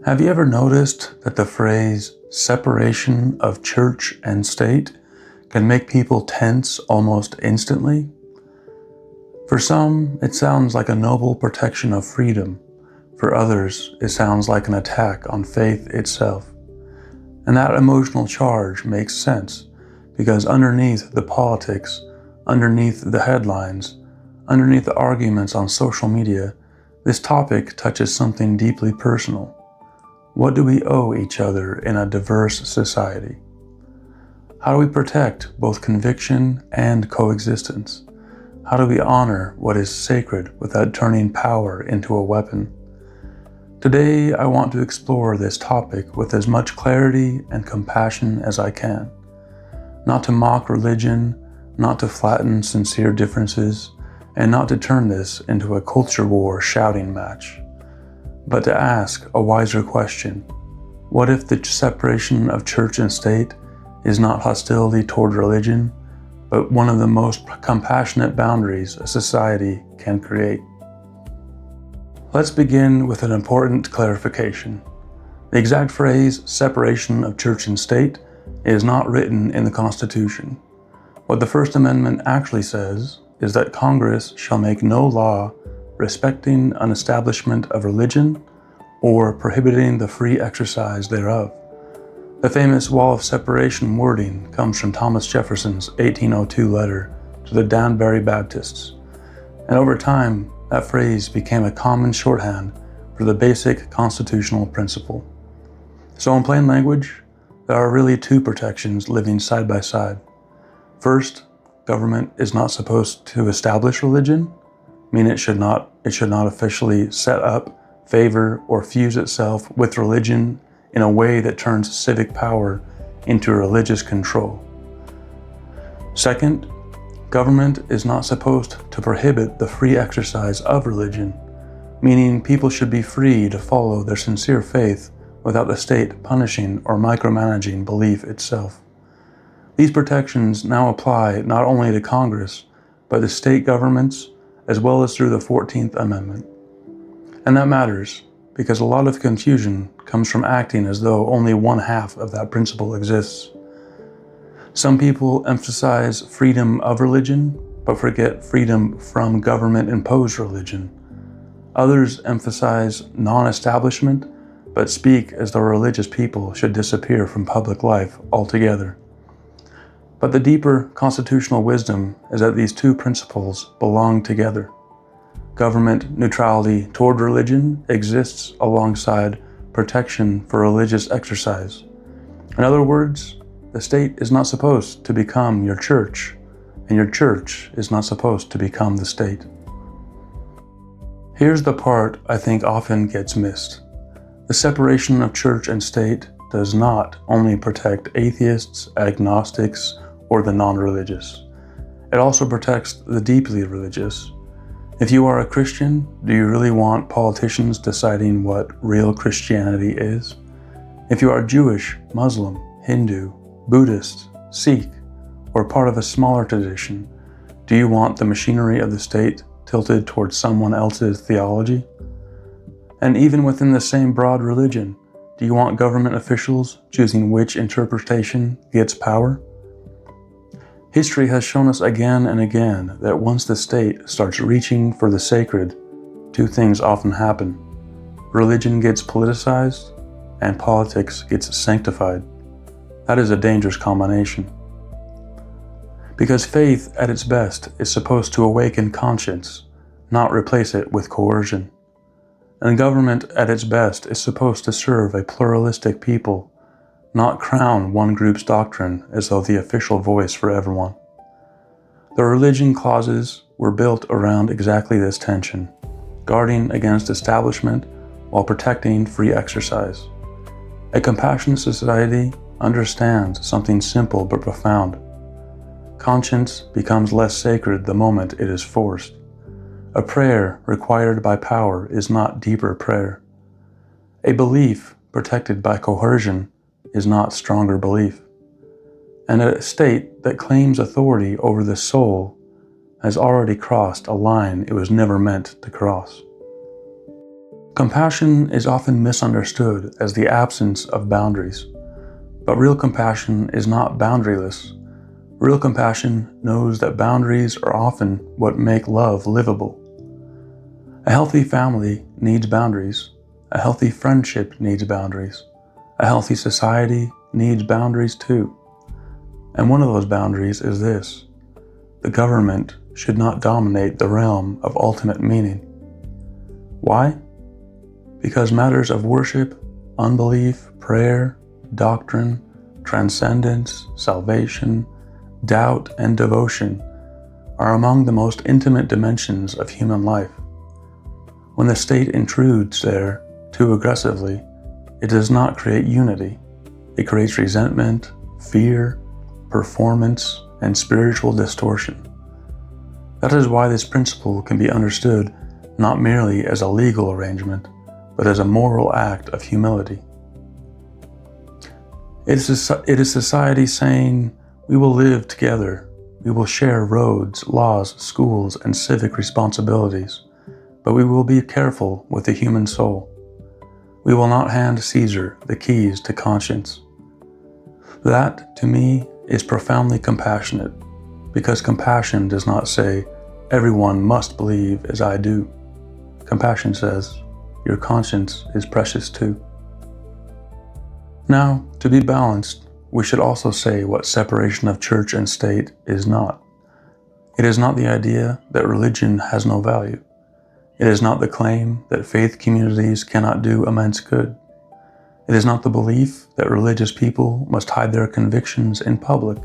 Have you ever noticed that the phrase separation of church and state can make people tense almost instantly? For some, it sounds like a noble protection of freedom. For others, it sounds like an attack on faith itself. And that emotional charge makes sense because underneath the politics, underneath the headlines, underneath the arguments on social media, this topic touches something deeply personal. What do we owe each other in a diverse society? How do we protect both conviction and coexistence? How do we honor what is sacred without turning power into a weapon? Today, I want to explore this topic with as much clarity and compassion as I can. Not to mock religion, not to flatten sincere differences, and not to turn this into a culture war shouting match, but to ask a wiser question. What if the separation of church and state is not hostility toward religion, but one of the most compassionate boundaries a society can create? Let's begin with an important clarification. The exact phrase, separation of church and state, is not written in the Constitution. What the First Amendment actually says is that Congress shall make no law respecting an establishment of religion or prohibiting the free exercise thereof. The famous wall of separation wording comes from Thomas Jefferson's 1802 letter to the Danbury Baptists, and over time, that phrase became a common shorthand for the basic constitutional principle. So in plain language, there are really two protections living side by side. First, government is not supposed to establish religion, meaning it should not officially set up, favor, or fuse itself with religion in a way that turns civic power into religious control. Second, government is not supposed to prohibit the free exercise of religion, meaning people should be free to follow their sincere faith without the state punishing or micromanaging belief itself. These protections now apply not only to Congress, but to state governments, as well as through the 14th Amendment. And that matters, because a lot of confusion comes from acting as though only one half of that principle exists. Some people emphasize freedom of religion, but forget freedom from government-imposed religion. Others emphasize non-establishment, but speak as though religious people should disappear from public life altogether. But the deeper constitutional wisdom is that these two principles belong together. Government neutrality toward religion exists alongside protection for religious exercise. In other words, the state is not supposed to become your church, and your church is not supposed to become the state. Here's the part I think often gets missed. The separation of church and state does not only protect atheists, agnostics, or the non-religious. It also protects the deeply religious. If you are a Christian, do you really want politicians deciding what real Christianity is? If you are Jewish, Muslim, Hindu, Buddhist, Sikh, or part of a smaller tradition, do you want the machinery of the state tilted towards someone else's theology? And even within the same broad religion, do you want government officials choosing which interpretation gets power? History has shown us again and again that once the state starts reaching for the sacred, two things often happen. Religion gets politicized, and politics gets sanctified. That is a dangerous combination. Because faith at its best is supposed to awaken conscience, not replace it with coercion. And government at its best is supposed to serve a pluralistic people, not crown one group's doctrine as though the official voice for everyone. The religion clauses were built around exactly this tension, guarding against establishment while protecting free exercise. A compassionate society understands something simple but profound. Conscience becomes less sacred the moment it is forced. A prayer required by power is not deeper prayer. A belief protected by coercion is not stronger belief. And a state that claims authority over the soul has already crossed a line it was never meant to cross. Compassion is often misunderstood as the absence of boundaries, but real compassion is not boundaryless. Real compassion knows that boundaries are often what make love livable. A healthy family needs boundaries. A healthy friendship needs boundaries. A healthy society needs boundaries too. And one of those boundaries is this: the government should not dominate the realm of ultimate meaning. Why? Because matters of worship, unbelief, prayer, doctrine, transcendence, salvation, doubt, and devotion are among the most intimate dimensions of human life. When the state intrudes there too aggressively, it does not create unity. It creates resentment, fear, performance, and spiritual distortion. That is why this principle can be understood not merely as a legal arrangement, but as a moral act of humility. It is society saying, we will live together, we will share roads, laws, schools, and civic responsibilities, but we will be careful with the human soul. We will not hand Caesar the keys to conscience. That, to me, is profoundly compassionate, because compassion does not say, everyone must believe as I do. Compassion says, your conscience is precious too. Now, to be balanced, we should also say what separation of church and state is not. It is not the idea that religion has no value. It is not the claim that faith communities cannot do immense good. It is not the belief that religious people must hide their convictions in public.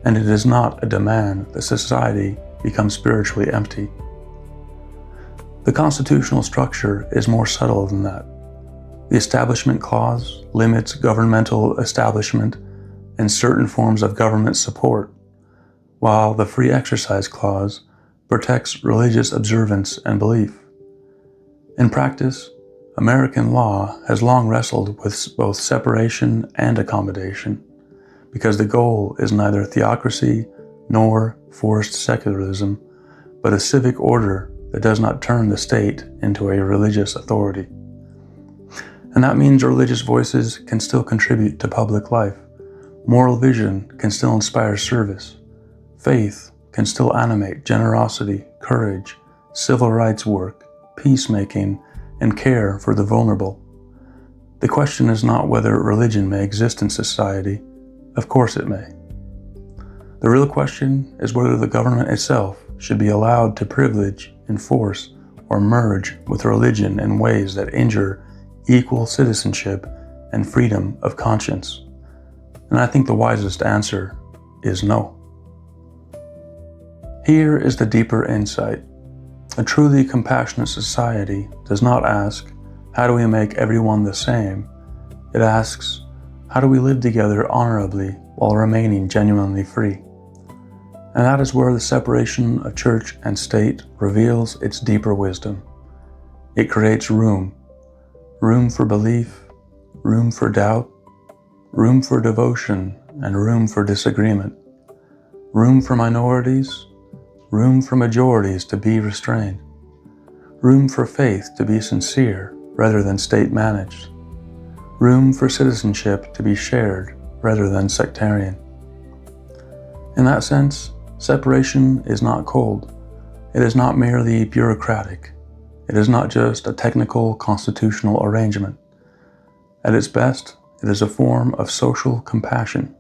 And it is not a demand that society become spiritually empty. The constitutional structure is more subtle than that. The Establishment Clause limits governmental establishment and certain forms of government support, while the Free Exercise Clause protects religious observance and belief. In practice, American law has long wrestled with both separation and accommodation, because the goal is neither theocracy nor forced secularism, but a civic order that does not turn the state into a religious authority. And that means religious voices can still contribute to public life. Moral vision can still inspire service. Faith can still animate generosity, courage, civil rights work, peacemaking, and care for the vulnerable. The question is not whether religion may exist in society. Of course it may. The real question is whether the government itself should be allowed to privilege, enforce, or merge with religion in ways that injure equal citizenship and freedom of conscience. And I think the wisest answer is no. Here is the deeper insight. A truly compassionate society does not ask, how do we make everyone the same? It asks, how do we live together honorably while remaining genuinely free? And that is where the separation of church and state reveals its deeper wisdom. It creates room for belief, room for doubt, room for devotion, and room for disagreement, room for minorities, room for majorities to be restrained, room for faith to be sincere rather than state-managed, room for citizenship to be shared rather than sectarian. In that sense, separation is not cold. It is not merely bureaucratic. It is not just a technical constitutional arrangement. At its best, it is a form of social compassion,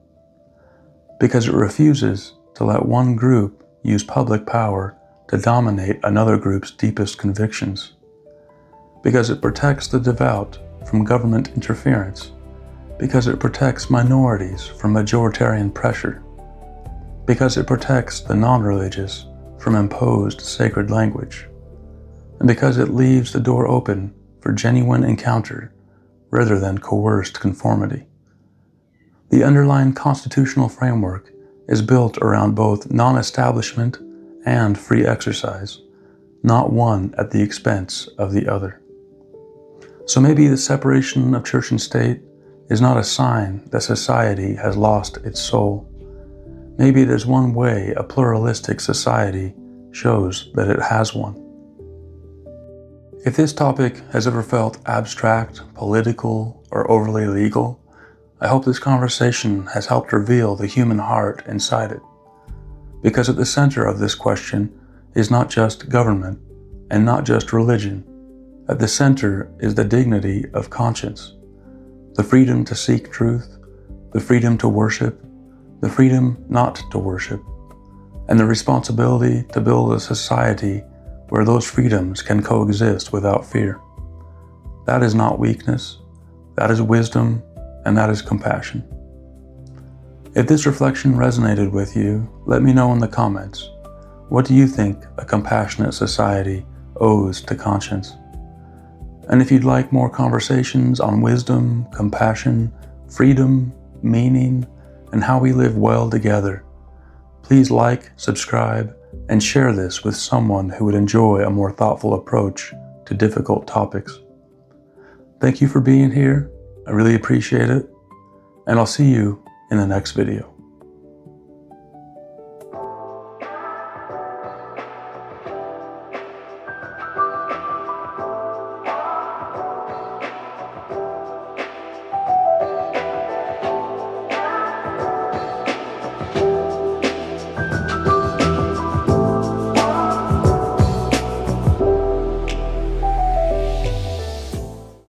because it refuses to let one group use public power to dominate another group's deepest convictions, because it protects the devout from government interference, because it protects minorities from majoritarian pressure, because it protects the non-religious from imposed sacred language, and because it leaves the door open for genuine encounter rather than coerced conformity. The underlying constitutional framework is built around both non-establishment and free exercise, not one at the expense of the other. So maybe the separation of church and state is not a sign that society has lost its soul. Maybe it is one way a pluralistic society shows that it has one. If this topic has ever felt abstract, political, or overly legal, I hope this conversation has helped reveal the human heart inside it. Because at the center of this question is not just government and not just religion. At the center is the dignity of conscience, the freedom to seek truth, the freedom to worship, the freedom not to worship, and the responsibility to build a society where those freedoms can coexist without fear. That is not weakness, that is wisdom, and that is compassion. If this reflection resonated with you, let me know in the comments. What do you think a compassionate society owes to conscience? And if you'd like more conversations on wisdom, compassion, freedom, meaning, and how we live well together, please like, subscribe, and share this with someone who would enjoy a more thoughtful approach to difficult topics. Thank you for being here. I really appreciate it, and I'll see you in the next video.